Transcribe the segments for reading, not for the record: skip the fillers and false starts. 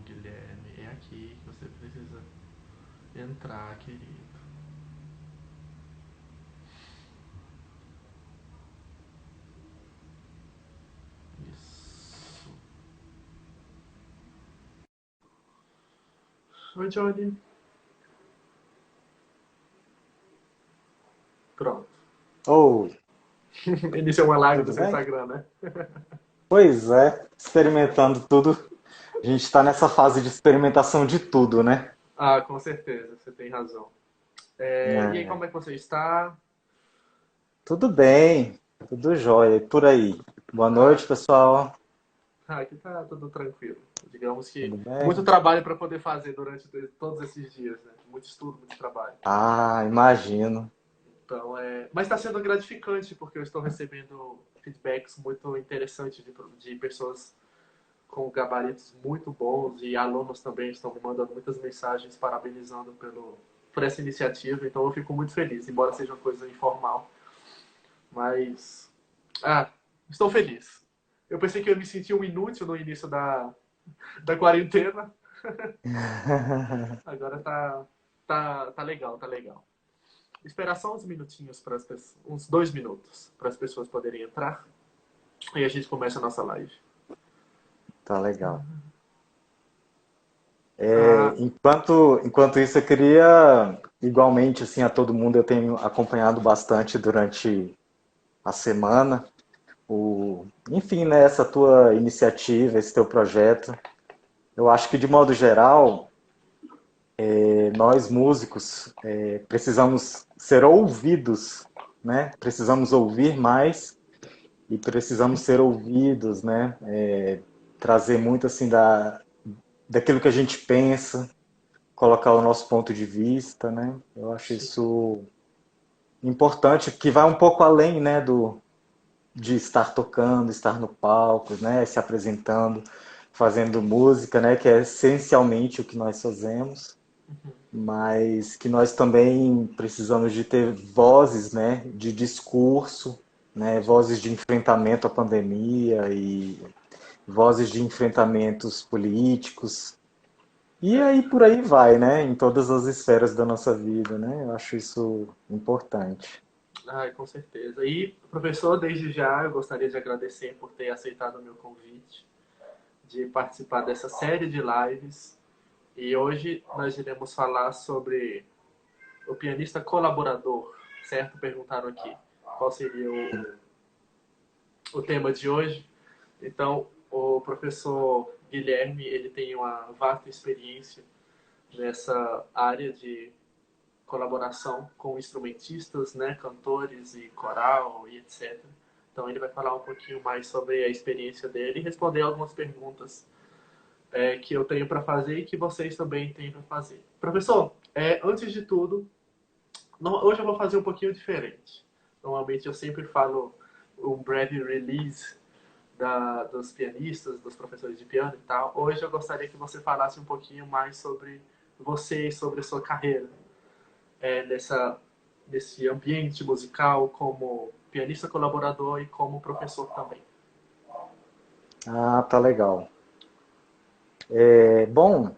Guilherme. É aqui que você precisa entrar, querido. Isso. Oi, Johnny. Pronto. Oi, Inicia uma live do tudo seu bem? Instagram, né? Pois é, experimentando tudo. A gente está nessa fase de experimentação de tudo, né? Ah, com certeza, você tem razão. E aí, É, como é que você está? tudo bem, tudo jóia. E por aí. Boa Ah, noite, pessoal. aqui tá tudo tranquilo. Digamos que Tudo muito bem? trabalho para poder fazer durante todos esses dias, né? Muito estudo, muito trabalho. Ah, imagino. Então, mas está sendo gratificante porque eu estou recebendo feedbacks muito interessantes de pessoas com gabaritos muito bons e alunos também estão me mandando muitas mensagens parabenizando por essa iniciativa. Então, eu fico muito feliz, embora seja uma coisa informal. Mas, ah, estou feliz. Eu pensei que eu me sentia um inútil no início da quarentena. Agora tá legal, tá legal. Esperar só uns minutinhos para as pessoas, uns 2 minutos para as pessoas poderem entrar e a gente começa a nossa live. Tá legal. Ah, Enquanto isso, eu queria, igualmente, assim, a todo mundo, eu tenho acompanhado bastante durante a semana, enfim, né, essa tua iniciativa, esse teu projeto. Eu acho que, de modo geral, nós músicos precisamos ser ouvidos, né? Precisamos ouvir mais e precisamos ser ouvidos, né? Trazer muito assim daquilo que a gente pensa, colocar o nosso ponto de vista, né? Eu acho sim, isso importante, que vai um pouco além, né, de estar tocando, estar no palco, né, se apresentando, fazendo música, né, que é essencialmente o que nós fazemos, mas que nós também precisamos de ter vozes, né, de discurso, né, vozes de enfrentamento à pandemia e vozes de enfrentamentos políticos. E é. aí por aí vai, né, em todas as esferas da nossa vida, né? Eu acho isso importante. Ai, com certeza. E, professor, desde já eu gostaria de agradecer por ter aceitado o meu convite de participar dessa série de lives. E hoje nós iremos falar sobre o pianista colaborador, certo? Perguntaram aqui qual seria o tema de hoje. Então, o professor Guilherme, ele tem uma vasta experiência nessa área de colaboração com instrumentistas, né, cantores e coral e etc. Então ele vai falar um pouquinho mais sobre a experiência dele e responder algumas perguntas que eu tenho para fazer e que vocês também têm para fazer. Professor, antes de tudo, hoje eu vou fazer um pouquinho diferente. Normalmente eu sempre falo um breve release dos pianistas, dos professores de piano e tal. Hoje eu gostaria que você falasse um pouquinho mais sobre você e sobre a sua carreira é, nessa, nesse ambiente musical como pianista colaborador e como professor também. Ah, tá legal. Bom,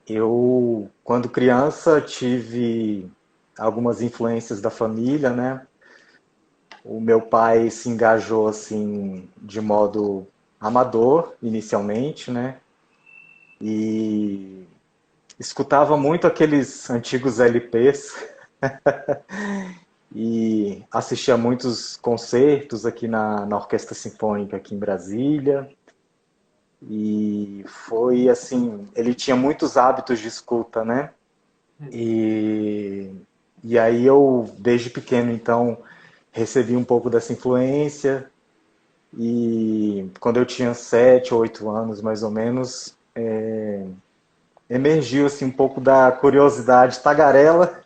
eu quando criança tive algumas influências da família, né? O meu pai se engajou assim de modo amador inicialmente, né? E escutava muito aqueles antigos LPs e assistia a muitos concertos aqui na Orquestra Sinfônica aqui em Brasília. E foi assim, ele tinha muitos hábitos de escuta, né? E, e aí eu, desde pequeno, então, recebi um pouco dessa influência. E quando eu tinha 7 ou 8 anos, mais ou menos, emergiu assim um pouco da curiosidade tagarela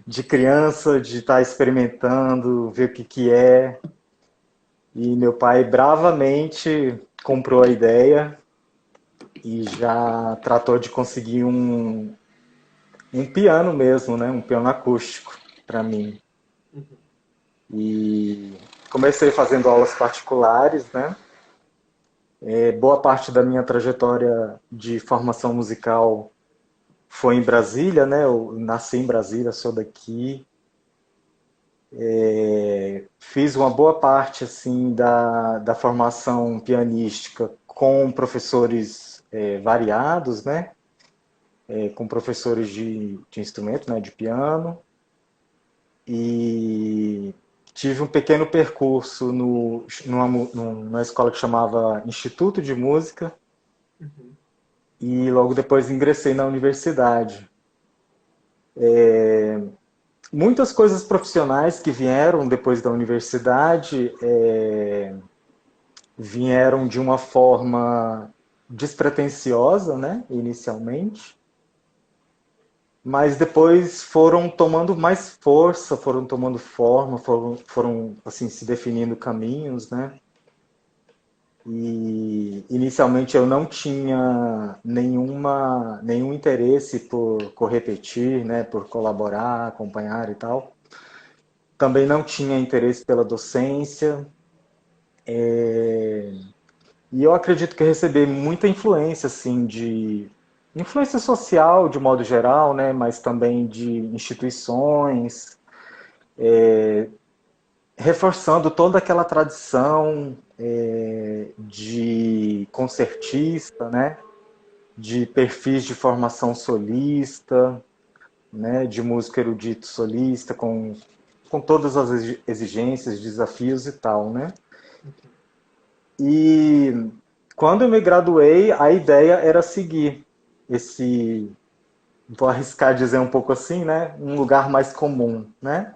de criança, de estar experimentando, ver o que que é. E meu pai bravamente comprou a ideia e já tratou de conseguir um piano mesmo, né? Um piano acústico para mim. E comecei fazendo aulas particulares, né? Boa parte da minha trajetória de formação musical foi em Brasília, né? Eu nasci em Brasília, sou daqui. Fiz uma boa parte assim da formação pianística com professores variados, né? Com professores de instrumento, né? De piano. E tive um pequeno percurso numa escola que chamava Instituto de Música Uhum. e logo depois ingressei na universidade. Muitas coisas profissionais que vieram depois da universidade vieram de uma forma despretensiosa, né, inicialmente, mas depois foram tomando mais força, foram tomando forma, foram assim se definindo caminhos, né? E inicialmente eu não tinha nenhum interesse por correpetir, né, por colaborar, acompanhar e tal. Também não tinha interesse pela docência. E eu acredito que eu recebi muita influência, assim, de influência social de modo geral, né, mas também de instituições, reforçando toda aquela tradição de concertista, né, de perfis de formação solista, né, de músico erudito solista, com todas as exigências, desafios e tal, né? E quando eu me graduei, a ideia era seguir esse, vou arriscar dizer um pouco assim, né, um lugar mais comum, né?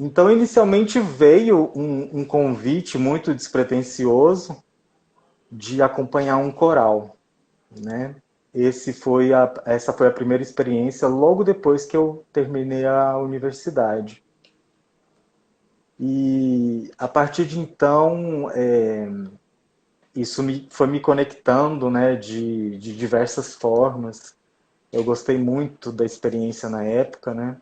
Então, inicialmente veio um convite muito despretensioso de acompanhar um coral, né? Essa foi a primeira experiência logo depois que eu terminei a universidade. E a partir de então, isso foi me conectando, né, de diversas formas. Eu gostei muito da experiência na época, né?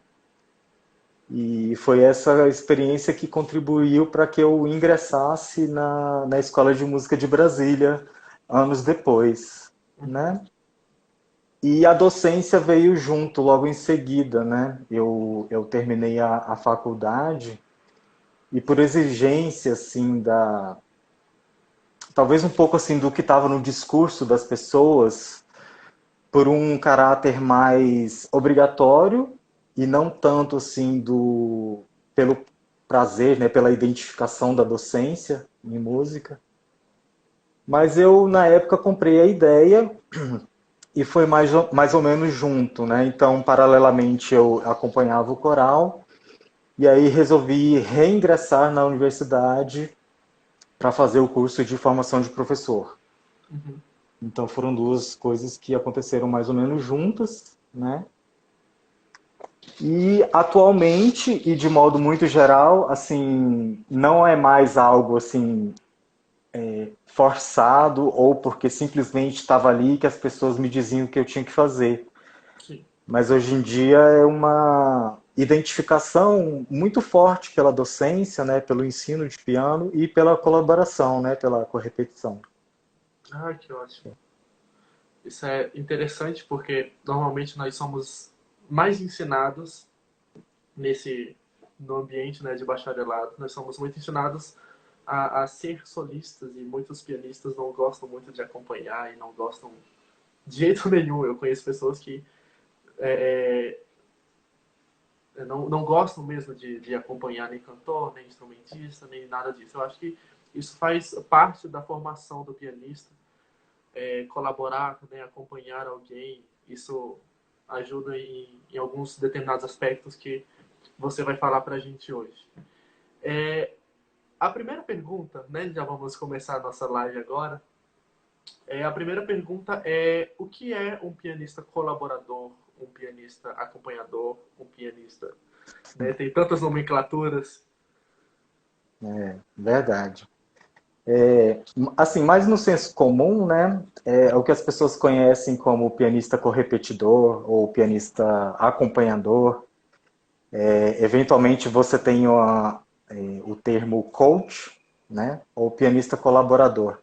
E foi essa experiência que contribuiu para que eu ingressasse na Escola de Música de Brasília anos depois, Uhum. né? E a docência veio junto logo em seguida, né? Eu terminei a faculdade e por exigência, assim, talvez um pouco assim do que estava no discurso das pessoas, por um caráter mais obrigatório e não tanto assim pelo prazer, né, pela identificação da docência em música. Mas eu na época comprei a ideia e foi mais ou menos junto, né? Então, paralelamente eu acompanhava o coral e aí resolvi reingressar na universidade para fazer o curso de formação de professor. Uhum. Então foram duas coisas que aconteceram mais ou menos juntas, né? E atualmente, e de modo muito geral, assim, não é mais algo assim forçado ou porque simplesmente estava ali que as pessoas me diziam o que eu tinha que fazer. Sim. Mas hoje em dia é uma identificação muito forte pela docência, né, pelo ensino de piano e pela colaboração, né, pela correpetição. Ah, que ótimo. Isso é interessante porque normalmente nós somos mais ensinados nesse no ambiente, né, de bacharelado. Nós somos muito ensinados a ser solistas e muitos pianistas não gostam muito de acompanhar e não gostam de jeito nenhum. Eu conheço pessoas que não gostam mesmo de acompanhar nem cantor, nem instrumentista, nem nada disso. Eu acho que isso faz parte da formação do pianista, colaborar, né, acompanhar alguém. Isso ajuda em alguns determinados aspectos que você vai falar para a gente hoje. A primeira pergunta, né, já vamos começar a nossa live agora. A primeira pergunta é: o que é um pianista colaborador, um pianista acompanhador, um pianista, né? Tem tantas nomenclaturas. Verdade. Assim, mais no senso comum, né, é o que as pessoas conhecem como pianista correpetidor ou pianista acompanhador. Eventualmente você tem o termo coach, né? Ou pianista colaborador.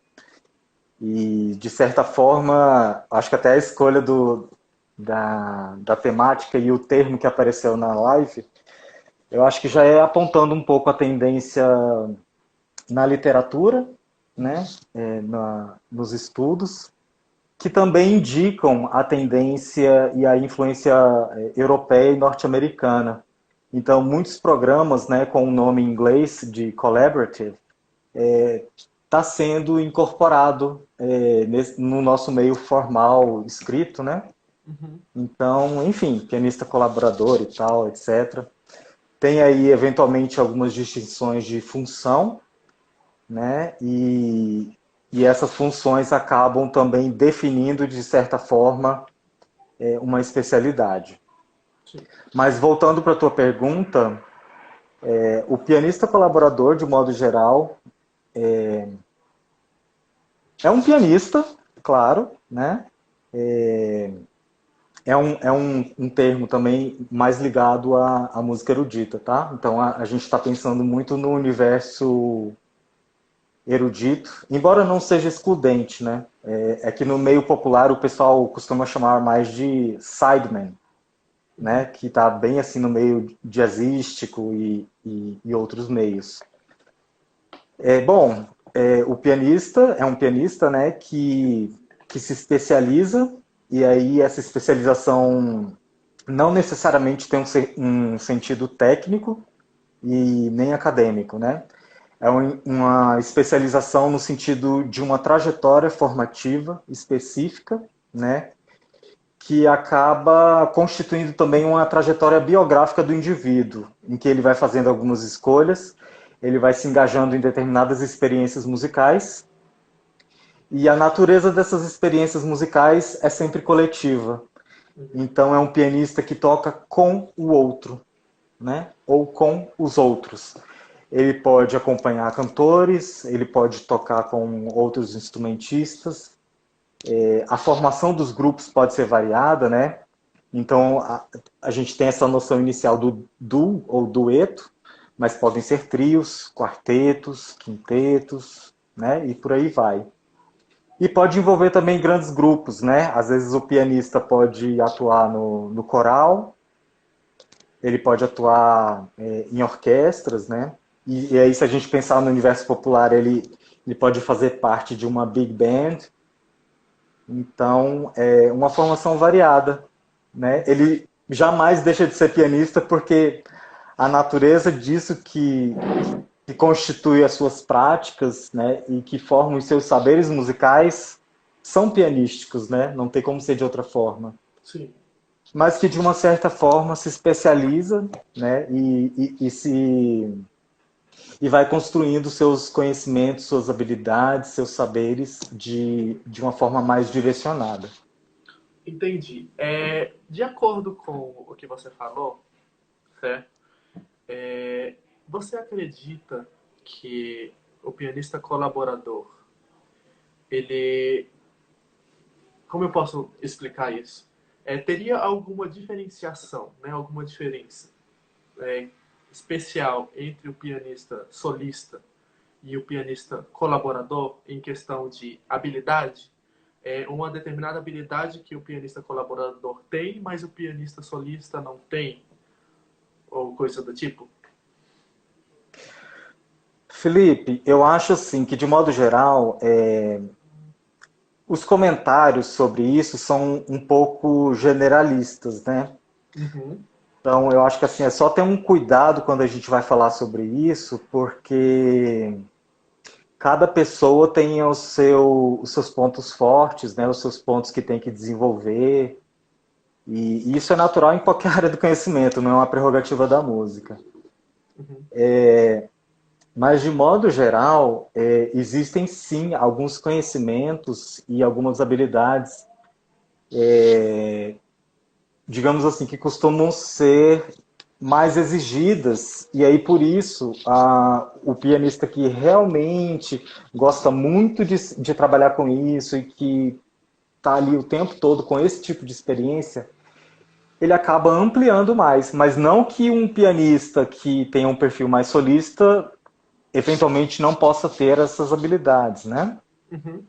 E, de certa forma, acho que até a escolha da temática e o termo que apareceu na live, eu acho que já é apontando um pouco a tendência na literatura, né? Nos estudos, que também indicam a tendência e a influência europeia e norte-americana. Então, muitos programas, né, com o nome em inglês de collaborative, está sendo incorporado no nosso meio formal escrito, né? Uhum. Então, enfim, pianista colaborador e tal, etc. Tem aí, eventualmente, algumas distinções de função, né? E essas funções acabam também definindo, de certa forma, uma especialidade. Sim. Mas voltando para a tua pergunta, o pianista colaborador, de modo geral, é um pianista, claro, né? É um termo também mais ligado à música erudita, tá? Então a gente está pensando muito no universo erudito, embora não seja excludente, né? É que no meio popular o pessoal costuma chamar mais de sideman, né? Uhum. Que está bem assim no meio jazzístico e outros meios. Bom, o pianista é um pianista, né? Que se especializa e aí essa especialização não necessariamente tem um sentido técnico e nem acadêmico, né? É uma especialização no sentido de uma trajetória formativa específica, né? Que acaba constituindo também uma trajetória biográfica do indivíduo, em que ele vai fazendo algumas escolhas, ele vai se engajando em determinadas experiências musicais, e a natureza dessas experiências musicais é sempre coletiva. Uhum. Então é um pianista que toca com o outro, né? Ou com os outros. Ele pode acompanhar cantores, ele pode tocar com outros instrumentistas. A formação dos grupos pode ser variada, né? Então a gente tem essa noção inicial do duo ou dueto, mas podem ser trios, quartetos, quintetos, né? E por aí vai. E pode envolver também grandes grupos, né? Às vezes o pianista pode atuar no coral, ele pode atuar em orquestras, né? E aí, se a gente pensar no universo popular, ele pode fazer parte de uma big band. Então, é uma formação variada, né? Ele jamais deixa de ser pianista porque a natureza disso que constitui as suas práticas, né? E que formam os seus saberes musicais são pianísticos, né? Não tem como ser de outra forma. Sim. Mas que de uma certa forma se especializa, né? E vai construindo seus conhecimentos, suas habilidades, seus saberes de uma forma mais direcionada. Entendi. De acordo com o que você falou, certo? Você acredita que o pianista colaborador, ele, como eu posso explicar isso? Teria alguma diferenciação, né? Alguma diferença é, especial entre o pianista solista e o pianista colaborador em questão de habilidade? Uma determinada habilidade que o pianista colaborador tem, mas o pianista solista não tem, ou coisa do tipo? Felipe, eu acho assim que de modo geral, os comentários sobre isso são um pouco generalistas, né? Uhum. Então, eu acho que assim é só ter um cuidado quando a gente vai falar sobre isso, porque cada pessoa tem os seus pontos fortes, né? Os seus pontos que tem que desenvolver. E isso é natural em qualquer área do conhecimento, não é uma prerrogativa da música. Uhum. Mas, de modo geral, existem sim alguns conhecimentos e algumas habilidades, digamos assim, que costumam ser mais exigidas. E aí, por isso, o pianista que realmente gosta muito de trabalhar com isso e que está ali o tempo todo com esse tipo de experiência, ele acaba ampliando mais. Mas não que um pianista que tenha um perfil mais solista eventualmente não possa ter essas habilidades, né? Uhum.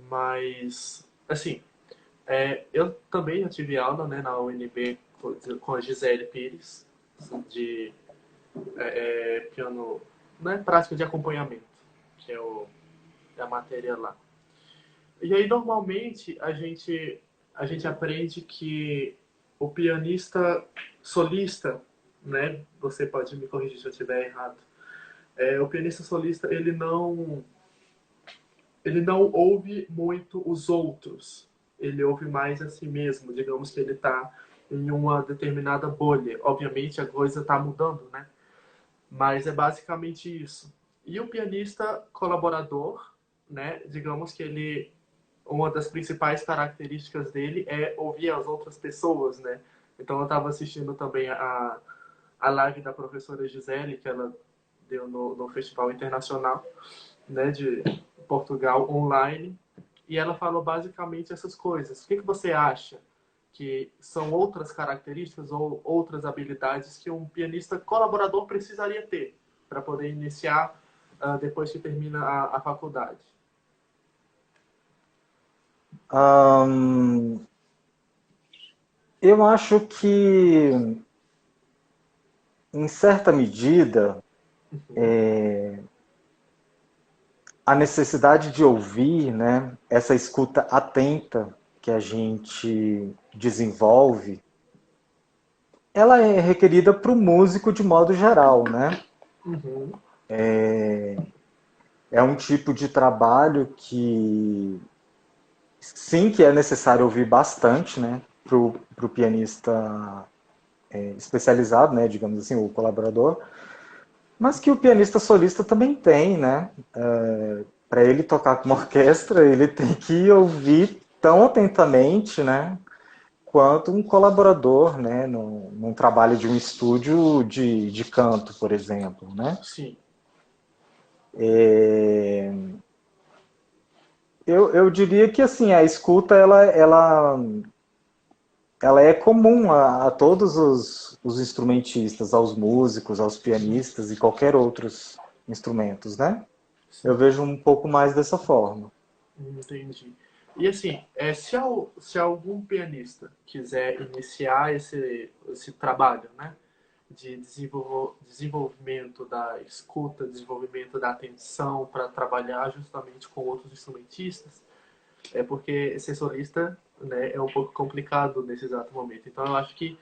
Mas, assim, eu também já tive aula, né, na UNB com a Gisele Pires, de piano, né, prática de acompanhamento, que é a matéria lá. E aí, normalmente, a gente aprende que o pianista solista, né, você pode me corrigir se eu estiver errado, o pianista solista, ele não ouve muito os outros, ele ouve mais a si mesmo. Digamos que ele está em uma determinada bolha. Obviamente a coisa está mudando, né? Mas é basicamente isso. E o pianista colaborador, né? Digamos que uma das principais características dele é ouvir as outras pessoas, né? Então eu estava assistindo também a live da professora Gisele, que ela deu no Festival Internacional, né, de Portugal online, e ela falou basicamente essas coisas. O que você acha que são outras características ou outras habilidades que um pianista colaborador precisaria ter para poder iniciar depois que termina a faculdade? Ahn, eu acho que, em certa medida, Uhum. a necessidade de ouvir, né, essa escuta atenta que a gente desenvolve, ela é requerida para o músico de modo geral, né? Uhum. É um tipo de trabalho que, sim, que é necessário ouvir bastante, né, para o pianista especializado, né, digamos assim, o colaborador, mas que o pianista solista também tem, né? Para ele tocar com uma orquestra, ele tem que ouvir tão atentamente, né, quanto um colaborador, né, num trabalho de um estúdio de canto, por exemplo, né? Sim. Eu diria que assim a escuta ela é comum a todos os instrumentistas, aos músicos, aos pianistas e qualquer outros instrumentos, né? Eu Sim. vejo um pouco mais dessa forma. Entendi. E assim, se algum pianista quiser iniciar esse trabalho, né, de desenvolvimento da escuta, desenvolvimento da atenção para trabalhar justamente com outros instrumentistas, é porque ser solista, né, é um pouco complicado nesse exato momento. Então eu acho que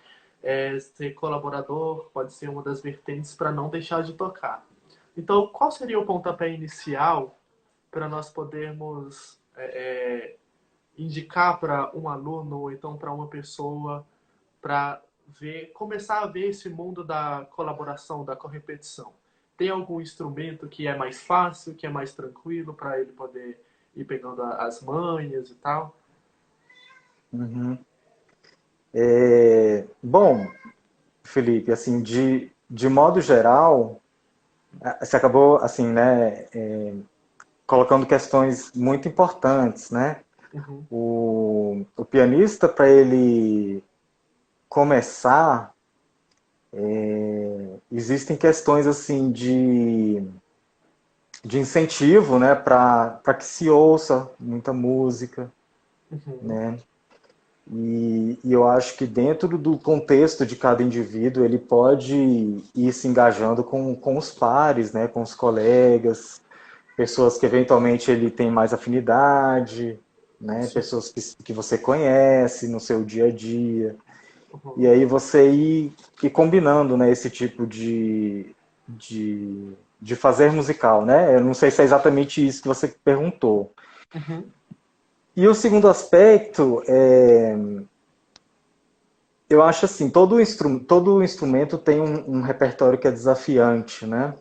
ser colaborador pode ser uma das vertentes para não deixar de tocar. Então, qual seria o pontapé inicial para nós podermos indicar para um aluno ou então para uma pessoa para começar a ver esse mundo da colaboração, da correpetição? Tem algum instrumento que é mais fácil, que é mais tranquilo para ele poder ir pegando as manhas e tal? Uhum. Bom, Felipe, assim, de modo geral, você acabou, assim, né, colocando questões muito importantes, né? Uhum. O pianista, para ele começar, existem questões, assim, de incentivo, né, para que se ouça muita música, Uhum. né? E eu acho que dentro do contexto de cada indivíduo, ele pode ir se engajando com os pares, né, com os colegas, pessoas que eventualmente ele tem mais afinidade, né, Sim. pessoas que você conhece no seu dia a dia. E Uhum. aí você ir combinando, né, esse tipo de fazer musical, né? Eu não sei se é exatamente isso que você perguntou. Uhum. E o segundo aspecto eu acho assim, todo instrumento tem um repertório que é desafiante, né?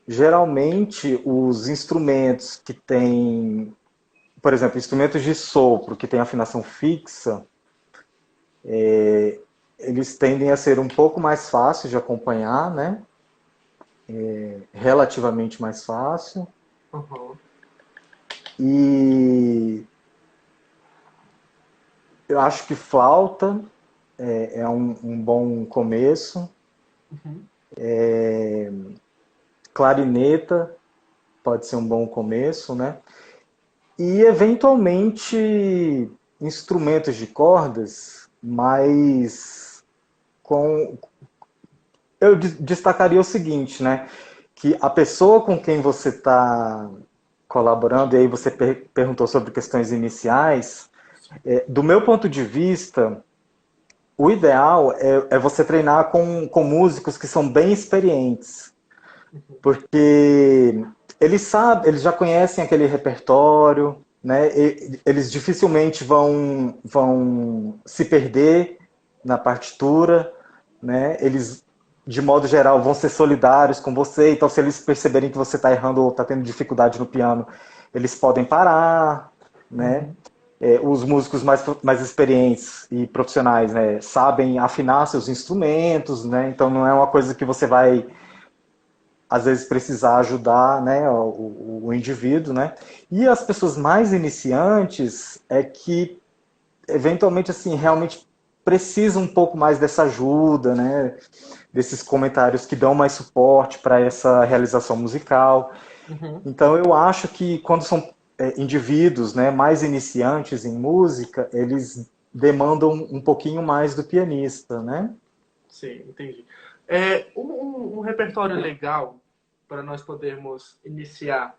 Geralmente, os instrumentos que têm, por exemplo, instrumentos de sopro que têm afinação fixa, eles tendem a ser um pouco mais fáceis de acompanhar, né? Relativamente mais fácil. Uhum. E eu acho que flauta é um bom começo. Uhum. Clarineta pode ser um bom começo, né? E eventualmente instrumentos de cordas, mas com eu destacaria o seguinte, né? Que a pessoa com quem você está colaborando, e aí você perguntou sobre questões iniciais, do meu ponto de vista, o ideal é você treinar com músicos que são bem experientes, Uhum. porque eles sabem, eles já conhecem aquele repertório, né? Eles dificilmente vão se perder na partitura, né? Eles, de modo geral, vão ser solidários com você. Então, se eles perceberem que você está errando ou está tendo dificuldade no piano, eles podem parar, né? Uhum. Os músicos mais experientes e profissionais, né, sabem afinar seus instrumentos, né? Então, não é uma coisa que você vai às vezes precisar ajudar, né, o indivíduo, né? E as pessoas mais iniciantes é que eventualmente assim realmente precisam um pouco mais dessa ajuda, né? Desses comentários que dão mais suporte para essa realização musical. Uhum. Então eu acho que quando são indivíduos, né, mais iniciantes em música, eles demandam um pouquinho mais do pianista, né? Sim, entendi. Um repertório legal para nós podermos iniciar,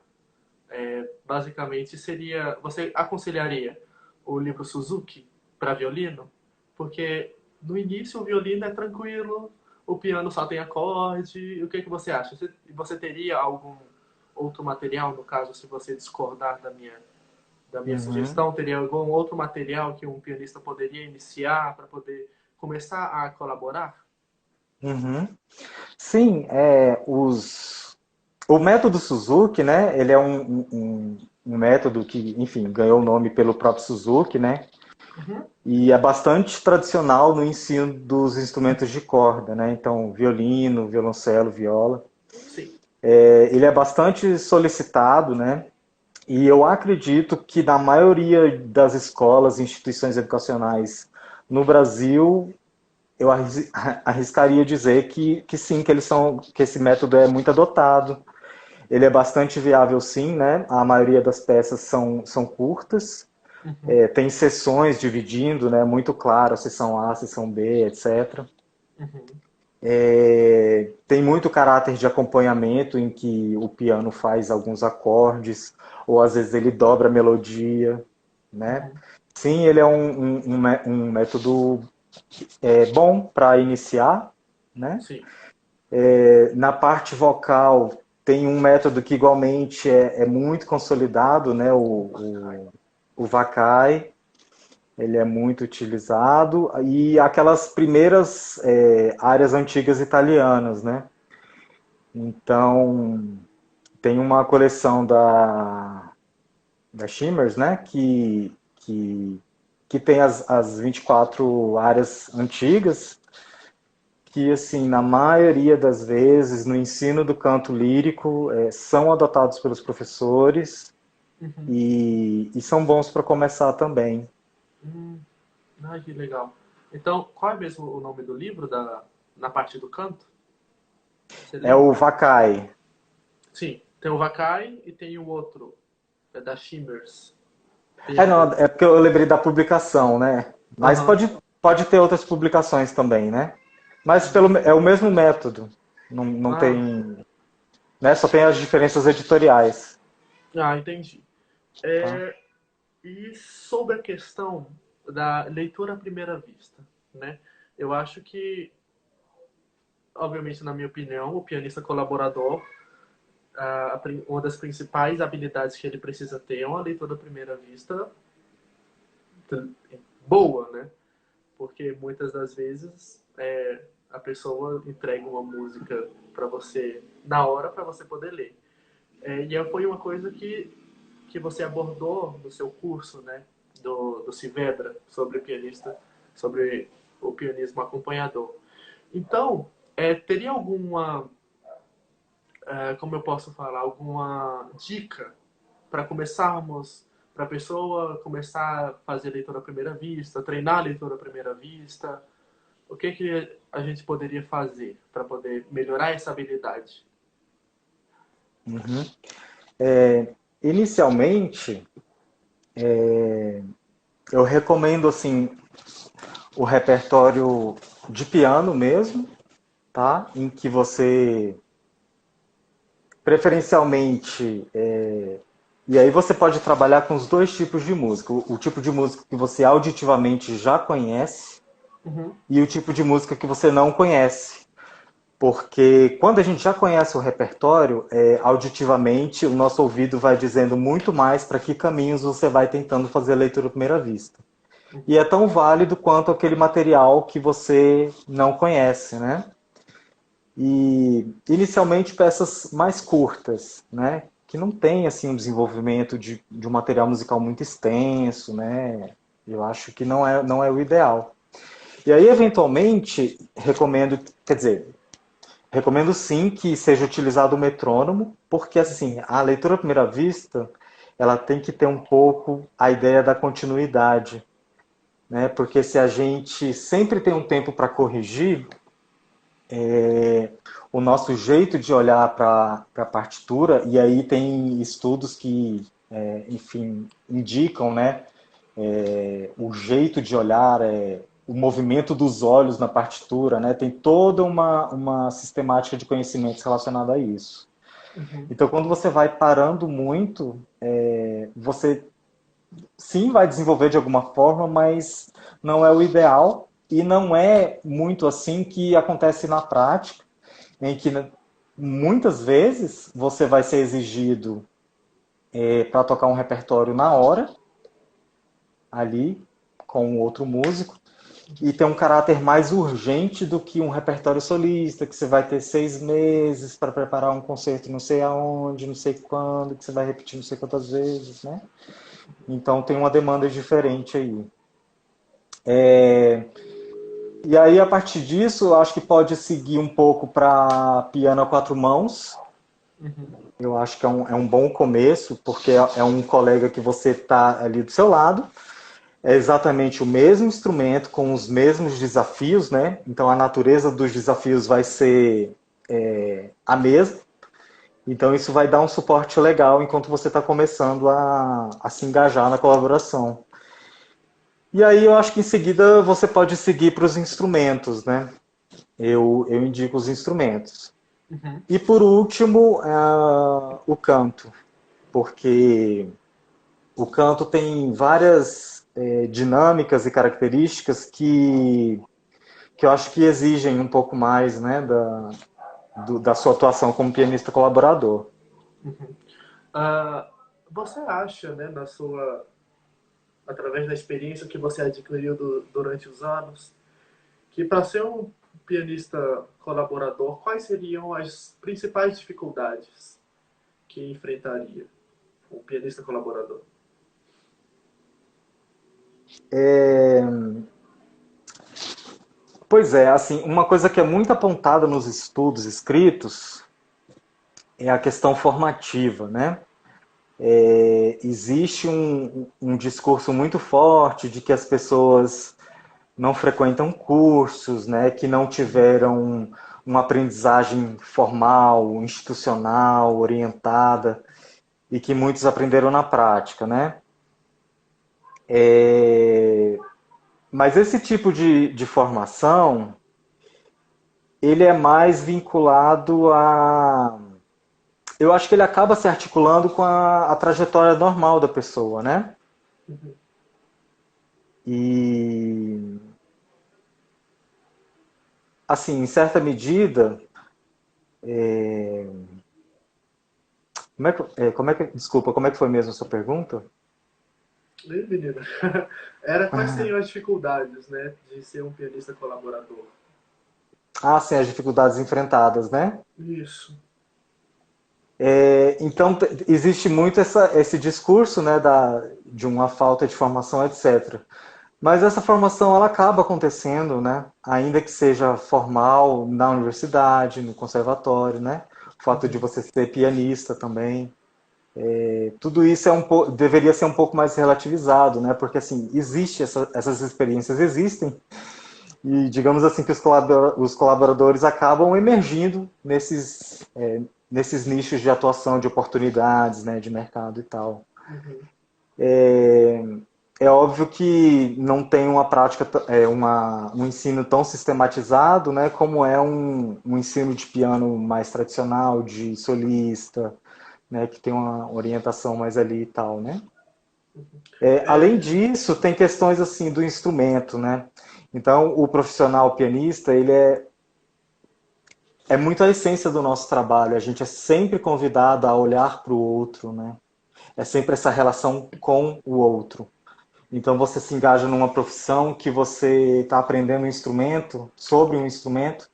basicamente, seria. Você aconselharia o livro Suzuki para violino? Porque no início o violino é tranquilo, o piano só tem acorde. O que, que você acha? Você teria algum outro material, no caso, se você discordar da minha Uhum. sugestão, teria algum outro material que um pianista poderia iniciar para poder começar a colaborar? Uhum. Sim, o método Suzuki, né? Ele é um método que, enfim, ganhou o nome pelo próprio Suzuki, né? Uhum. E é bastante tradicional no ensino dos instrumentos de corda, né? Então, violino, violoncelo, viola. Sim. Ele é bastante solicitado, né? E eu acredito que na maioria das escolas e instituições educacionais no Brasil, eu arriscaria dizer que sim, que esse método é muito adotado. Ele é bastante viável, sim, né? A maioria das peças são curtas. Uhum. Tem sessões dividindo, né? Muito claro, a sessão A, a sessão B, etc. Uhum. Tem muito caráter de acompanhamento em que o piano faz alguns acordes, ou às vezes ele dobra a melodia, né? Uhum. Sim, ele é um método bom para iniciar, né? Sim. Na parte vocal, tem um método que igualmente é muito consolidado, né? O Vakai, ele é muito utilizado. E aquelas primeiras áreas antigas italianas, né? Então, tem uma coleção da Shimmers, né? Que tem as 24 áreas antigas, que, assim, na maioria das vezes, no ensino do canto lírico, são adotados pelos professores Uhum. e são bons para começar também. Hum. Ai, que legal. Então, qual é mesmo o nome do livro na parte do canto? Você É o lembra? Vakai. Sim, tem o Vakai e tem o outro, é da Shimmers. Não, é porque eu lembrei da publicação, né? Mas Aham. pode ter outras publicações também, né? Mas Uhum. é o mesmo método. Não Ah, tem, né? Só tem as diferenças editoriais, entendi. tá? É, e sobre a questão da leitura à primeira vista, né? Eu acho que, obviamente, na minha opinião, o pianista colaborador, uma das principais habilidades que ele precisa ter é uma leitura à primeira vista boa, né? Porque muitas das vezes a pessoa entrega uma música para você na hora para você poder ler. E foi uma coisa que você abordou no seu curso, né, do Civebra, sobre o pianista, sobre o pianismo acompanhador. Então, teria alguma, como eu posso falar, alguma dica para começarmos, para a pessoa começar a fazer leitura à primeira vista, treinar a leitura à primeira vista? O que a gente poderia fazer para poder melhorar essa habilidade? Uhum. Inicialmente, eu recomendo assim o repertório de piano mesmo, tá? Em que você preferencialmente e aí você pode trabalhar com os dois tipos de música, o tipo de música que você auditivamente já conhece Uhum. e o tipo de música que você não conhece. Porque quando a gente já conhece o repertório, auditivamente o nosso ouvido vai dizendo muito mais para que caminhos você vai tentando fazer a leitura à primeira vista. E Uhum. é tão válido quanto aquele material que você não conhece, né? E inicialmente peças mais curtas, né? Que não tem assim um desenvolvimento de um material musical muito extenso, né? Eu acho que não é o ideal. E aí, eventualmente, recomendo sim que seja utilizado o metrônomo, porque assim, a leitura à primeira vista, ela tem que ter um pouco a ideia da continuidade, né? Porque se a gente sempre tem um tempo para corrigir, o nosso jeito de olhar para a partitura, e aí tem estudos que, enfim, indicam, né, o jeito de olhar, o movimento dos olhos na partitura, né, tem toda uma sistemática de conhecimentos relacionada a isso. Uhum. Então, quando você vai parando muito, você sim vai desenvolver de alguma forma, mas não é o ideal e não é muito assim que acontece na prática, em que muitas vezes você vai ser exigido para tocar um repertório na hora, ali, com outro músico, e tem um caráter mais urgente do que um repertório solista, que você vai ter 6 meses para preparar um concerto não sei aonde, não sei quando, que você vai repetir não sei quantas vezes, né? Então tem uma demanda diferente aí. E aí, a partir disso, eu acho que pode seguir um pouco para piano a quatro mãos. Uhum. Eu acho que é um bom começo, porque é um colega que você está ali do seu lado. É exatamente o mesmo instrumento, com os mesmos desafios, né? Então, a natureza dos desafios vai ser a mesma. Então, isso vai dar um suporte legal enquanto você está começando a se engajar na colaboração. E aí, eu acho que em seguida você pode seguir para os instrumentos, né? Eu indico os instrumentos. Uhum. E por último, o canto, porque o canto tem várias dinâmicas e características que eu acho que exigem um pouco mais, né, da sua atuação como pianista colaborador. Uhum. Ah, você acha, né, através da experiência que você adquiriu durante os anos, que para ser um pianista colaborador, quais seriam as principais dificuldades que enfrentaria um pianista colaborador? Pois é, assim, uma coisa que é muito apontada nos estudos escritos é a questão formativa, né? Existe um discurso muito forte de que as pessoas não frequentam cursos, né, que não tiveram uma aprendizagem formal, institucional, orientada, e que muitos aprenderam na prática, né? Mas esse tipo de formação, ele é mais vinculado a... Eu acho que ele acaba se articulando com a trajetória normal da pessoa, né? Uhum. E, assim, em certa medida, desculpa, como é que foi mesmo a sua pergunta? Ih, menina. Era quais seriam as dificuldades, né, de ser um pianista colaborador? Ah, sim, as dificuldades enfrentadas, né? Isso. Então, existe muito esse discurso, né, de uma falta de formação, etc. Mas essa formação, ela acaba acontecendo, né? Ainda que seja formal na universidade, no conservatório, né? O fato de Uhum. você ser pianista também. Tudo isso deveria ser um pouco mais relativizado, né? Porque, assim, essas experiências existem, E digamos assim que os colaboradores acabam emergindo nesses nichos de atuação, de oportunidades, né, de mercado e tal. Uhum. É óbvio que não tem uma prática, um ensino tão sistematizado, né, como é um ensino de piano mais tradicional, de solista, né, que tem uma orientação mais ali e tal, né? Além É, disso, tem questões assim do instrumento, né? Então, o profissional pianista, é muito a essência do nosso trabalho. A gente é sempre convidado a olhar para o outro, né? É sempre essa relação com o outro. Então você se engaja numa profissão que você está aprendendo um instrumento, sobre um instrumento,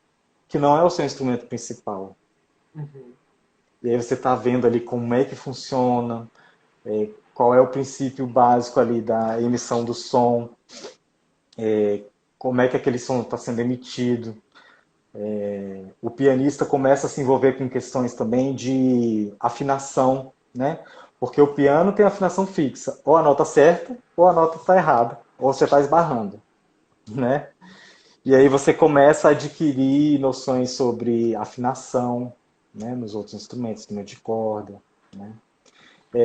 que não é o seu instrumento principal. uhum. E aí você está vendo ali como é que funciona, qual é o princípio básico ali da emissão do som, como é que aquele som está sendo emitido. O pianista começa a se envolver com questões também de afinação, né? Porque o piano tem afinação fixa, ou a nota certa, ou a nota está errada, ou você está esbarrando, né? E aí você começa a adquirir noções sobre afinação, né, nos outros instrumentos, instrumento de corda, né?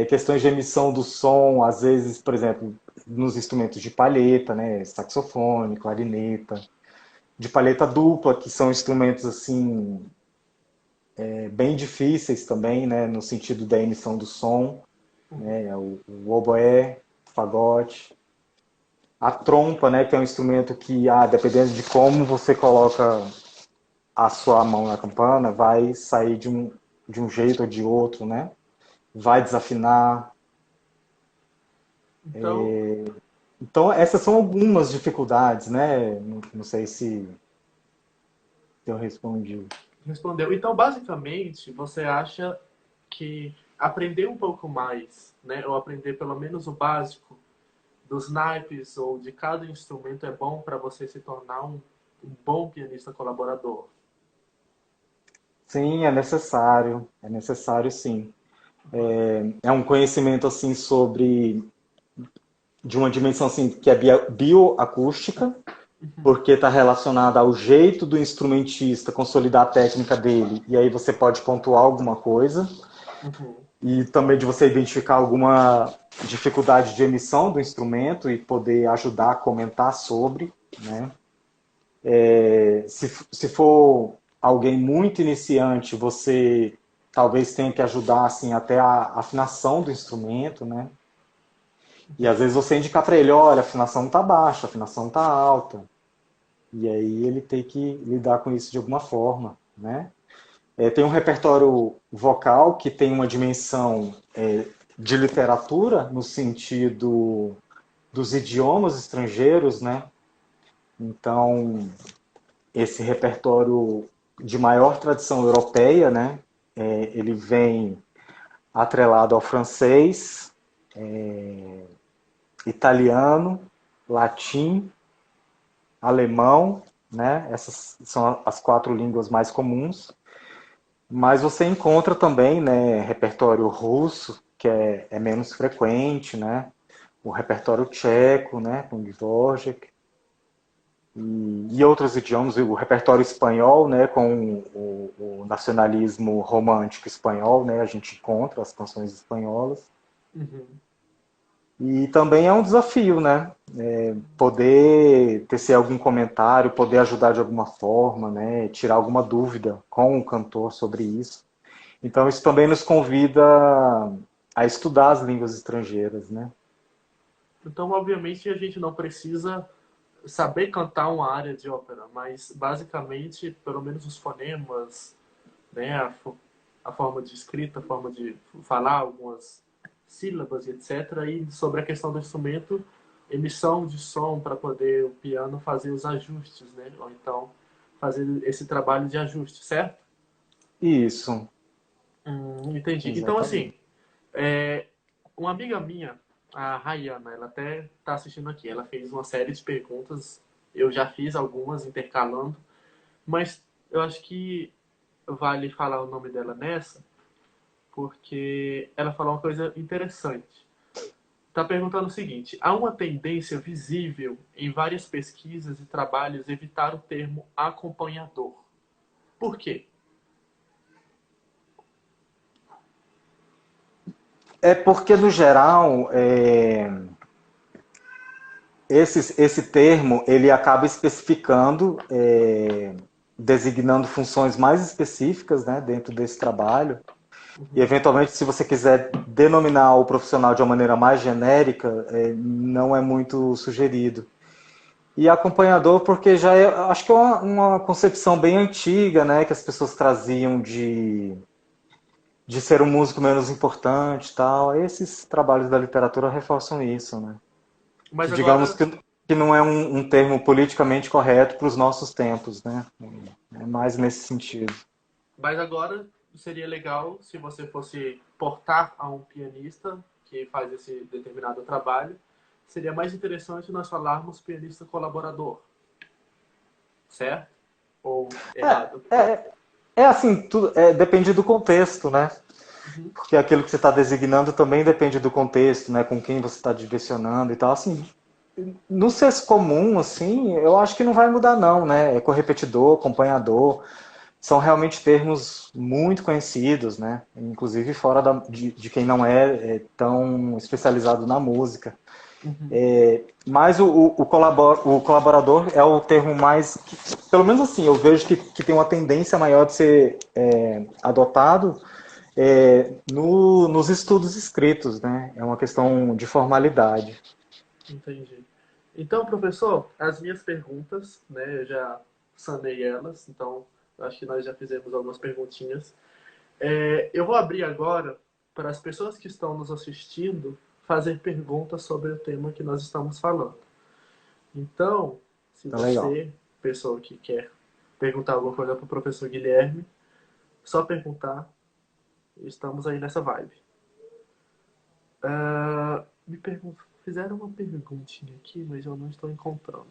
Questões de emissão do som, às vezes, por exemplo, nos instrumentos de palheta, né, saxofone, clarineta, de palheta dupla, que são instrumentos assim bem difíceis também, né, no sentido da emissão do som, né, o oboé, o fagote, a trompa, né, que é um instrumento que, dependendo de como você coloca a sua mão na campana, vai sair de um jeito ou de outro, né? Vai desafinar. Então, Então, essas são algumas dificuldades, né? Não sei se eu respondi. respondeu. Então, basicamente, você acha que aprender um pouco mais, né, ou aprender pelo menos o básico dos naipes ou de cada instrumento é bom para você se tornar um bom pianista colaborador. Sim, é necessário sim. É um conhecimento assim sobre de uma dimensão assim que é bioacústica, porque está relacionada ao jeito do instrumentista consolidar a técnica dele, e aí você pode pontuar alguma coisa, Uhum. e também de você identificar alguma dificuldade de emissão do instrumento e poder ajudar a comentar sobre, né? Se for alguém muito iniciante, você talvez tenha que ajudar assim até a afinação do instrumento, né? E às vezes você indicar para ele, olha, a afinação está baixa, a afinação está alta. E aí ele tem que lidar com isso de alguma forma, né? Tem um repertório vocal que tem uma dimensão de literatura no sentido dos idiomas estrangeiros, né? Então, esse repertório de maior tradição europeia, né? Ele vem atrelado ao francês, italiano, latim, alemão, né? Essas são as quatro línguas mais comuns. Mas você encontra também, né, repertório russo, que é menos frequente, né? O repertório tcheco, né, com Dvorak, e outros idiomas, o repertório espanhol, né, com o nacionalismo romântico espanhol, né, a gente encontra as canções espanholas. Uhum. E também é um desafio, né? Poder tecer algum comentário, poder ajudar de alguma forma, né? Tirar alguma dúvida com o cantor sobre isso. Então isso também nos convida a estudar as línguas estrangeiras, né? Então, obviamente, a gente não precisa saber cantar uma área de ópera, mas basicamente, pelo menos os fonemas, né, a forma de escrita, a forma de falar algumas sílabas e etc. E sobre a questão do instrumento, emissão de som para poder o piano fazer os ajustes, né? Ou então fazer esse trabalho de ajuste, certo? Isso, Entendi. Então, assim, exatamente. é, uma amiga minha, a Rayana, ela até está assistindo aqui. Ela fez uma série de perguntas. Eu já fiz algumas intercalando, mas eu acho que vale falar o nome dela nessa, porque ela falou uma coisa interessante. Está perguntando o seguinte: há uma tendência visível em várias pesquisas e trabalhos evitar o termo acompanhador. Por quê? É porque, no geral, esse termo ele acaba especificando, designando funções mais específicas, né, dentro desse trabalho. E, Uhum. eventualmente, se você quiser denominar o profissional de uma maneira mais genérica, não é muito sugerido. E acompanhador, porque já acho que é uma concepção bem antiga, né, que as pessoas traziam de ser um músico menos importante e tal. Esses trabalhos da literatura reforçam isso, né? Que Mas digamos agora, que não é um termo politicamente correto para os nossos tempos, né? É mais nesse sentido. mas agora seria legal se você fosse portar a um pianista que faz esse determinado trabalho. Seria mais interessante nós falarmos pianista colaborador, certo? Ou errado? É assim, tudo, depende do contexto, né? Uhum. Porque aquilo que você está designando também depende do contexto, né? Com quem você está direcionando e tal. Assim, no senso comum, assim, eu acho que não vai mudar não, né? É correpetidor, acompanhador, são realmente termos muito conhecidos, né? Inclusive fora de quem não é tão especializado na música. Uhum. Mas o colaborador é o termo mais, pelo menos assim, eu vejo que tem uma tendência maior de ser adotado nos estudos escritos, né? É uma questão de formalidade. Entendi. Então, professor, as minhas perguntas, né, eu já sanei elas, então eu acho que nós já fizemos algumas perguntinhas. Eu vou abrir agora para as pessoas que estão nos assistindo fazer perguntas sobre o tema que nós estamos falando. Então, se Tá legal. você, pessoa que quer perguntar alguma coisa para o professor Guilherme, só perguntar, estamos aí nessa vibe. Fizeram uma perguntinha aqui, mas eu não estou encontrando.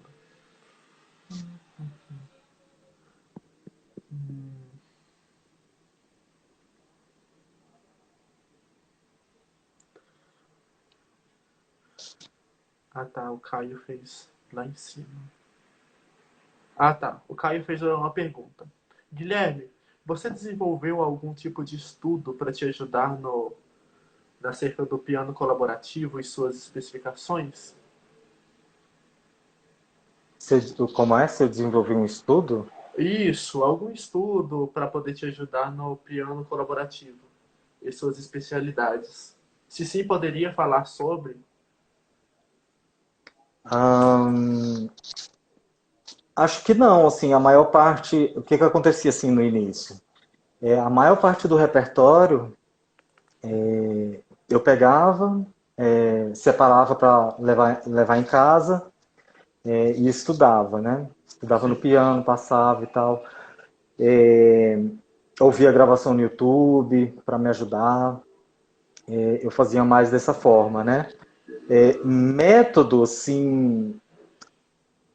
Ah tá, o Caio fez lá em cima. Ah tá, o Caio fez uma pergunta. Guilherme, você desenvolveu algum tipo de estudo para te ajudar no acerca do piano colaborativo e suas especificações? Como é? Você desenvolveu um estudo? Isso, algum estudo para poder te ajudar no piano colaborativo e suas especialidades. Se sim, poderia falar sobre? Hum, Acho que não, assim, a maior parte, o que que acontecia assim no início? A maior parte do repertório eu pegava, separava para levar em casa, e estudava, né? Estudava no Sim, piano, passava e tal. É, Ouvia a gravação no YouTube para me ajudar. Eu fazia mais dessa forma, né? Método, assim.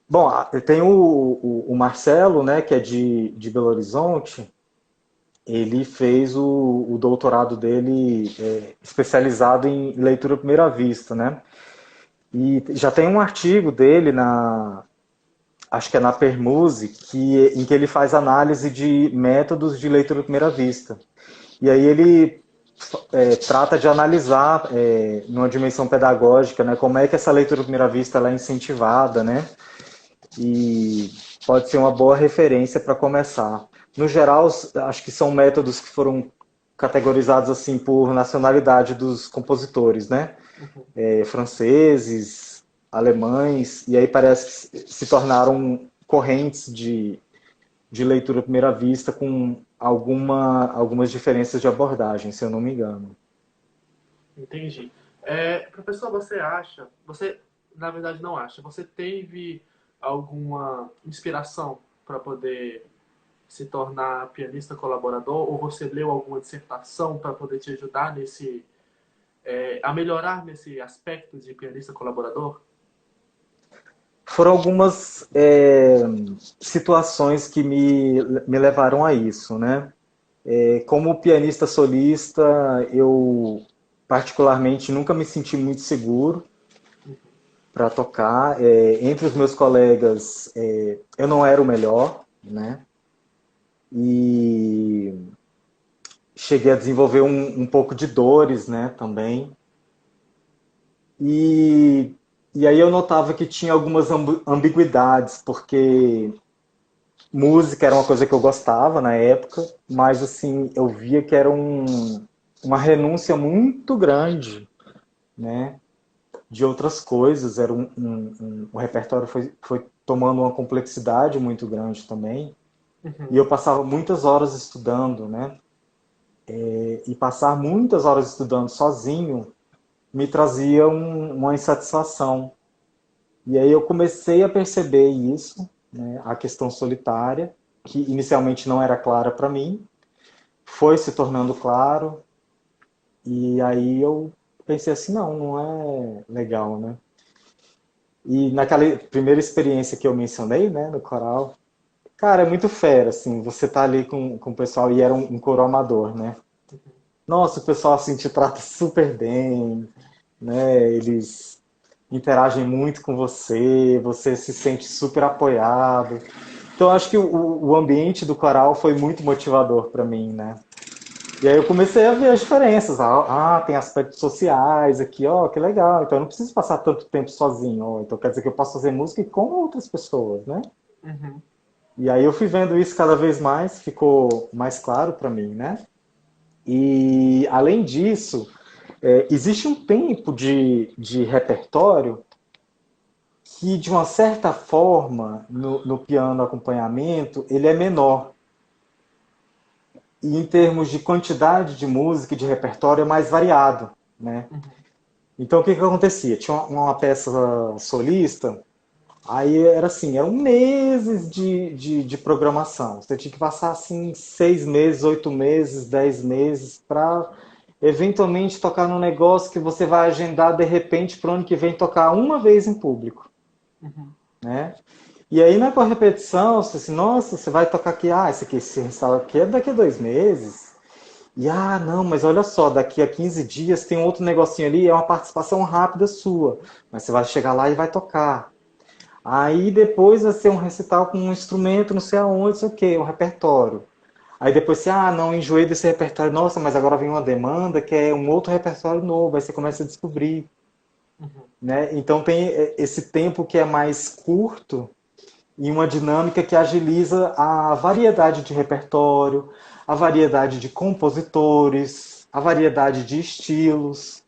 Bom, tem o Marcelo, né, que é de Belo Horizonte. Ele fez o doutorado dele especializado em leitura à primeira vista, né? E já tem um artigo dele acho que é na Permuse, em que ele faz análise de métodos de leitura à primeira vista. E aí ele trata de analisar, numa dimensão pedagógica, né, como é que essa leitura à primeira vista ela é incentivada, né? E pode ser uma boa referência para começar. No geral, acho que são métodos que foram categorizados assim por nacionalidade dos compositores, né? uhum, Franceses, alemães, e aí parece que se tornaram correntes de leitura à primeira vista com algumas diferenças de abordagem, se eu não me engano. entendi. Professor, você acha, você na verdade não acha, você teve alguma inspiração para poder se tornar pianista colaborador ou você leu alguma dissertação para poder te ajudar a melhorar nesse aspecto de pianista colaborador? Foram algumas situações que me levaram a isso, né? Como pianista solista, eu particularmente, nunca me senti muito seguro para tocar. Entre os meus colegas, eu não era o melhor, né? E cheguei a desenvolver um pouco de dores, né, também. E, e aí eu notava que tinha algumas ambiguidades, porque música era uma coisa que eu gostava na época, mas assim, eu via que era uma renúncia muito grande, né, de outras coisas. Era o repertório foi tomando uma complexidade muito grande também. E Uhum. eu passava muitas horas estudando, né? E passar muitas horas estudando sozinho me trazia uma insatisfação. E aí eu comecei a perceber isso, né? A questão solitária, que inicialmente não era clara para mim, foi se tornando claro. E aí eu pensei assim, não, não é legal, né? E naquela primeira experiência que eu mencionei, né, no coral, cara, é muito fera, assim, você tá ali com o pessoal e era um coro amador, né? Nossa, o pessoal assim te trata super bem, né? Eles interagem muito com você, você se sente super apoiado. Então acho que o ambiente do coral foi muito motivador para mim, né? E aí eu comecei a ver as diferenças. Tem aspectos sociais aqui, ó, que legal. Então eu não preciso passar tanto tempo sozinho. Ó, então quer dizer que eu posso fazer música com outras pessoas, né? Uhum. E aí eu fui vendo isso cada vez mais, ficou mais claro para mim, né? E além disso, existe um tempo de repertório que, de uma certa forma, no piano acompanhamento, ele é menor. E em termos de quantidade de música e de repertório é mais variado, né? Uhum. Então o que que acontecia? Tinha uma peça solista, aí era assim, eram meses de programação. Você tinha que passar assim 6 meses, 8 meses, 10 meses para eventualmente tocar num negócio que você vai agendar de repente para o ano que vem tocar uma vez em público, Uhum. né? E aí na repetição, você assim, nossa, você vai tocar aqui, esse recital aqui é daqui a 2 meses. E não, mas olha só, daqui a 15 dias tem um outro negocinho ali, é uma participação rápida sua. Mas você vai chegar lá e vai tocar. Aí depois vai ser um recital com um instrumento, não sei aonde, não sei o quê, um repertório. Aí depois você, não, enjoei desse repertório, nossa, mas agora vem uma demanda que é um outro repertório novo, aí você começa a descobrir, Uhum. né? Então tem esse tempo que é mais curto e uma dinâmica que agiliza a variedade de repertório, a variedade de compositores, a variedade de estilos.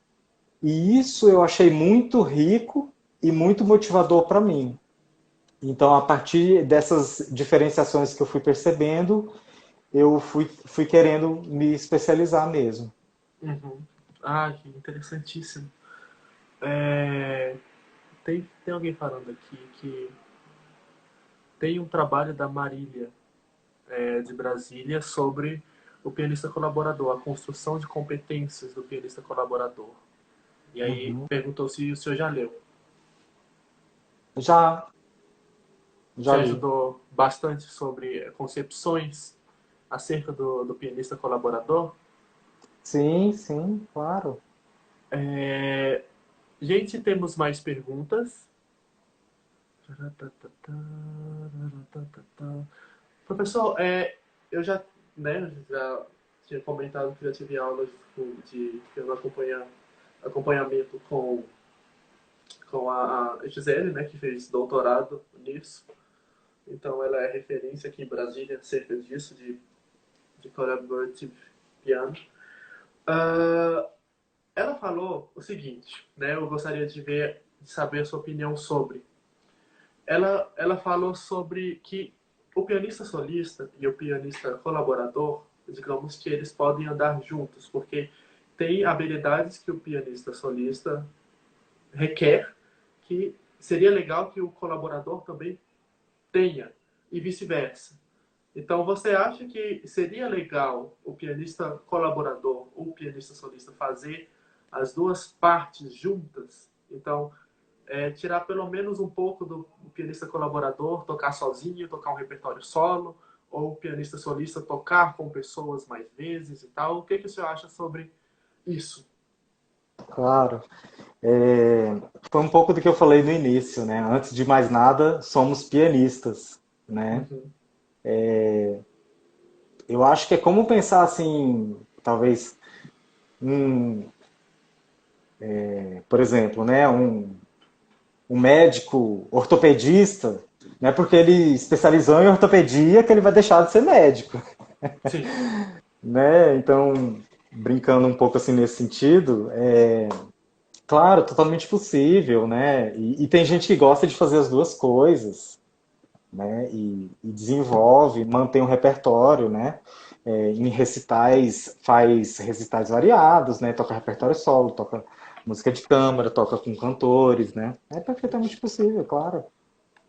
E isso eu achei muito rico e muito motivador para mim. Então, a partir dessas diferenciações que eu fui percebendo, eu fui querendo me especializar mesmo. Uhum. Ah, que interessantíssimo. É, tem alguém falando aqui que tem um trabalho da Marília, de Brasília, sobre o pianista colaborador, a construção de competências do pianista colaborador. E aí Uhum. perguntou se o senhor já leu. Já, Te já li. ajudou bastante sobre concepções acerca do pianista colaborador? Sim, sim, claro. É, gente, temos mais perguntas. Professor, eu já, né, já tinha comentado que já tive aulas de piano acompanhamento com a Gisele, né, que fez doutorado nisso. Então ela é referência aqui em Brasília acerca disso, de collaborative piano. Ah, ela falou o seguinte, né, eu gostaria de saber a sua opinião sobre. Ela falou sobre que o pianista solista e o pianista colaborador, digamos que eles podem andar juntos, porque tem habilidades que o pianista solista requer que seria legal que o colaborador também tenha, e vice-versa. Então, você acha que seria legal o pianista colaborador ou o pianista solista fazer as duas partes juntas? Então, tirar pelo menos um pouco do pianista colaborador, tocar sozinho, tocar um repertório solo, ou o pianista solista tocar com pessoas mais vezes e tal. O que o senhor acha sobre isso? Claro. É, foi um pouco do que eu falei no início, né? Antes de mais nada, somos pianistas, né? Uhum. Eu acho que é como pensar assim, talvez, um, por exemplo, né? Um médico ortopedista, não é porque ele especializou em ortopedia que ele vai deixar de ser médico, Sim. né? Então, brincando um pouco assim nesse sentido, claro, totalmente possível, né? E tem gente que gosta de fazer as duas coisas, né? E desenvolve, mantém um repertório, né? Em recitais, faz recitais variados, né? Toca repertório solo, toca música de câmara, toca com cantores, né? É perfeitamente possível, claro.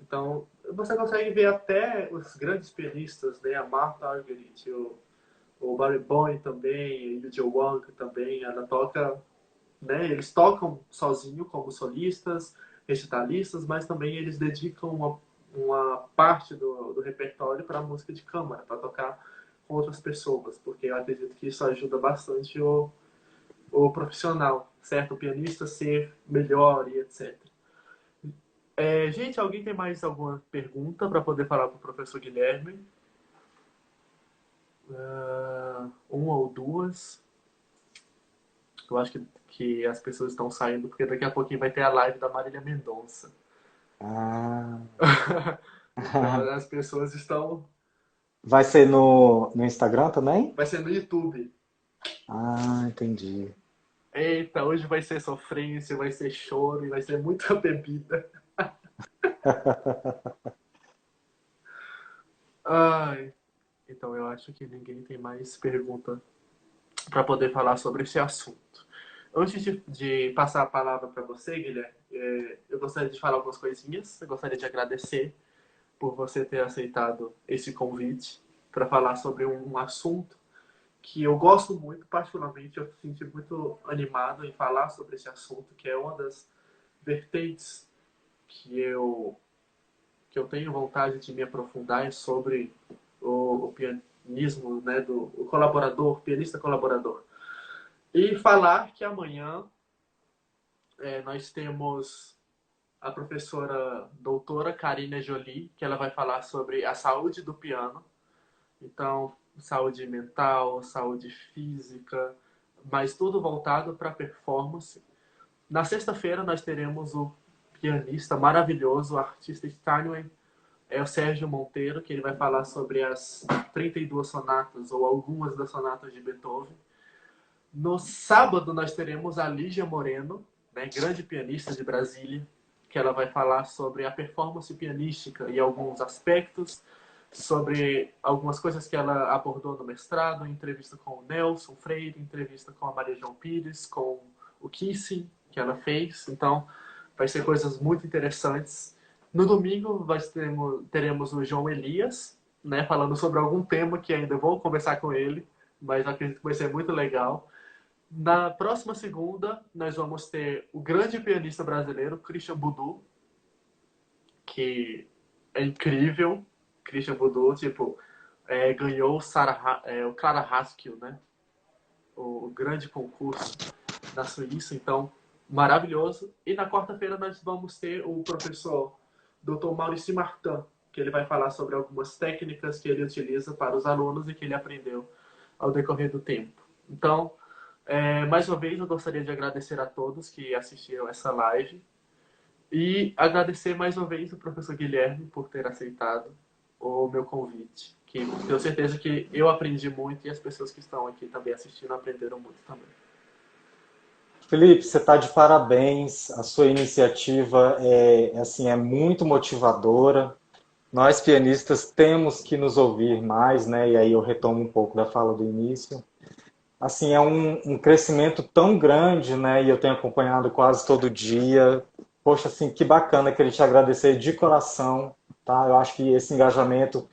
Então, você consegue ver até os grandes pianistas, né? A Martha Argerich, o Barry Bowen também, e o Joe Wong também, ela toca, né? Eles tocam sozinho como solistas, recitalistas, mas também eles dedicam uma parte do repertório para música de câmara, para tocar com outras pessoas, porque eu acredito que isso ajuda bastante o profissional, certo? O pianista ser melhor e etc. Gente, alguém tem mais alguma pergunta para poder falar para o professor Guilherme? Uma ou duas? Eu acho que as pessoas estão saindo, porque daqui a pouquinho vai ter a live da Marília Mendonça. Ah. Então as pessoas estão. Vai ser no Instagram também? Vai ser no YouTube. Ah, entendi. Eita, hoje vai ser sofrência, vai ser choro e vai ser muita bebida. Ai, então eu acho que ninguém tem mais pergunta para poder falar sobre esse assunto. Antes de passar a palavra para você, Guilherme, eu gostaria de falar algumas coisinhas. Eu gostaria de agradecer por você ter aceitado esse convite para falar sobre um assunto que eu gosto muito, particularmente. Eu me senti muito animado em falar sobre esse assunto, que é uma das vertentes que eu tenho vontade de me aprofundar sobre o pianismo, né, do o colaborador, pianista colaborador. E falar que amanhã nós temos a professora doutora Karina Jolie, que ela vai falar sobre a saúde do piano. Então, saúde mental, saúde física, mas tudo voltado para a performance. Na sexta-feira nós teremos o pianista maravilhoso, o artista Steinway, é o Sérgio Monteiro, que ele vai falar sobre as 32 sonatas ou algumas das sonatas de Beethoven. No sábado nós teremos a Lígia Moreno, né, grande pianista de Brasília, que ela vai falar sobre a performance pianística e alguns aspectos, sobre algumas coisas que ela abordou no mestrado, entrevista com o Nelson Freire, entrevista com a Maria João Pires, com o Kissing, que ela fez. Então, vai ser coisas muito interessantes. No domingo, teremos o João Elias, né, falando sobre algum tema que ainda vou conversar com ele, mas acredito que vai ser muito legal. Na próxima segunda, nós vamos ter o grande pianista brasileiro, Christian Budu, que é incrível. Christian Budu, tipo, ganhou o Clara Haskell, né? O grande concurso da Suíça, então, maravilhoso. E na quarta-feira nós vamos ter o professor Dr. Maurício Martin, que ele vai falar sobre algumas técnicas que ele utiliza para os alunos e que ele aprendeu ao decorrer do tempo. Então, mais uma vez, eu gostaria de agradecer a todos que assistiram essa live e agradecer mais uma vez o professor Guilherme por ter aceitado o meu convite. Que tenho certeza que eu aprendi muito e as pessoas que estão aqui também assistindo aprenderam muito também. Felipe, você está de parabéns. A sua iniciativa assim, é muito motivadora. Nós pianistas temos que nos ouvir mais, né? E aí eu retomo um pouco da fala do início. Assim, é um crescimento tão grande, né? E eu tenho acompanhado quase todo dia. Poxa, assim, que bacana, queria te agradecer de coração, tá? Eu acho que esse engajamento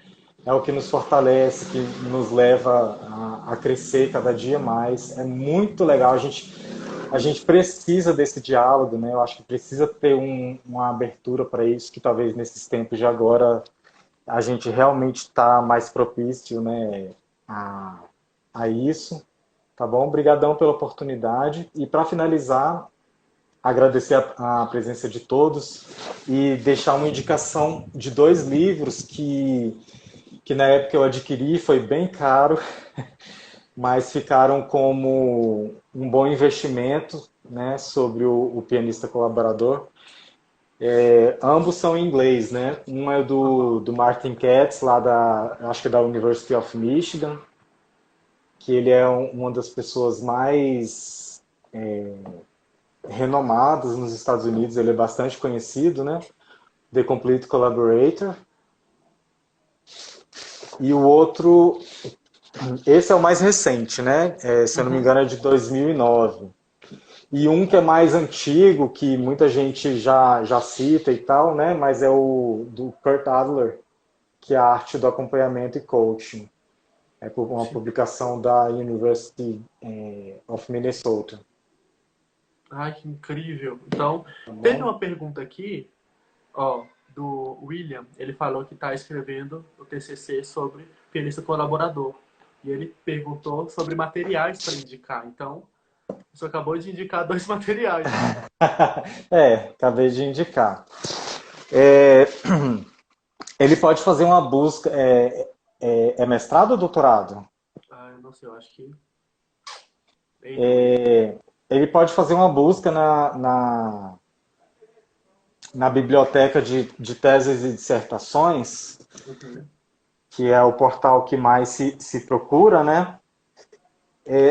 é o que nos fortalece, que nos leva a crescer cada dia mais. É muito legal. A gente precisa desse diálogo, né? Eu acho que precisa ter uma abertura para isso, que talvez nesses tempos de agora a gente realmente está mais propício, né, a, a isso. tá bom? Obrigadão pela oportunidade. E para finalizar, agradecer a presença de todos e deixar uma indicação de dois livros que na época eu adquiri, foi bem caro, mas ficaram como um bom investimento, né, sobre o pianista colaborador. Ambos são em inglês, né? Um é Aham. do Martin Katz, lá acho que da University of Michigan, que ele é uma das pessoas mais renomadas nos Estados Unidos, ele é bastante conhecido, né? The Complete Collaborator. E o outro, esse é o mais recente, né? Se eu não me Uhum. engano, é de 2009. E um que é mais antigo, que muita gente já cita e tal, né? Mas é o do Kurt Adler, que é a arte do acompanhamento e coaching. É uma Sim. publicação da University of Minnesota. Ai, que incrível. Então, Tá teve bom? uma pergunta aqui, ó, do William. Ele falou que está escrevendo o TCC sobre pianista colaborador. E ele perguntou sobre materiais para indicar. Então, você acabou de indicar dois materiais aí. Acabei de indicar. É, ele pode fazer uma busca. É mestrado ou doutorado? Ah, eu não sei, eu acho que. Anyway. Ele pode fazer uma busca na biblioteca de teses e dissertações, Uhum. que é o portal que mais se procura, né?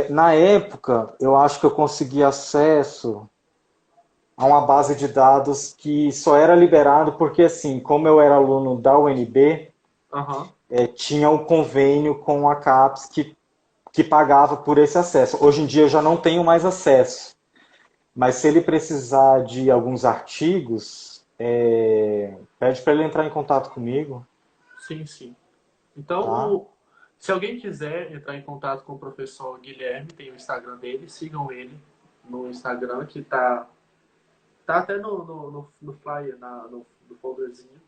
Na época, eu acho que eu consegui acesso a uma base de dados que só era liberado porque, assim, como eu era aluno da UNB, Aham. tinha um convênio com a CAPES que pagava por esse acesso. Hoje em dia eu já não tenho mais acesso, mas se ele precisar de alguns artigos, pede para ele entrar em contato comigo, Sim, sim. Então, tá? se alguém quiser entrar em contato com o professor Guilherme, tem o Instagram dele, sigam ele no Instagram, que tá até no flyer, no folderzinho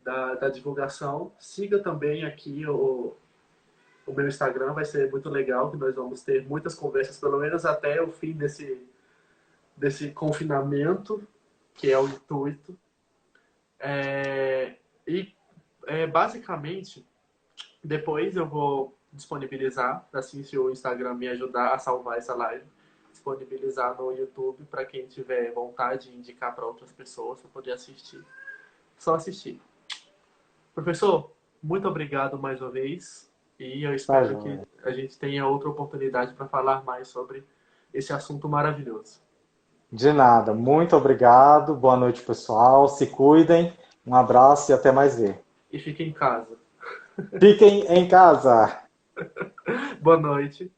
da divulgação. Siga também aqui o meu Instagram, vai ser muito legal, que nós vamos ter muitas conversas, pelo menos até o fim desse confinamento, que é o intuito. É, e basicamente, depois eu vou disponibilizar, assim, se o Instagram me ajudar a salvar essa live, disponibilizar no YouTube para quem tiver vontade de indicar para outras pessoas para poder assistir. Só assistir. Professor, muito obrigado mais uma vez e eu Tá, espero que joia. a gente tenha outra oportunidade para falar mais sobre esse assunto maravilhoso. De nada. Muito obrigado. Boa noite, pessoal. Se cuidem. Um abraço e até mais ver. E fique em casa. Fiquem em casa. Boa noite.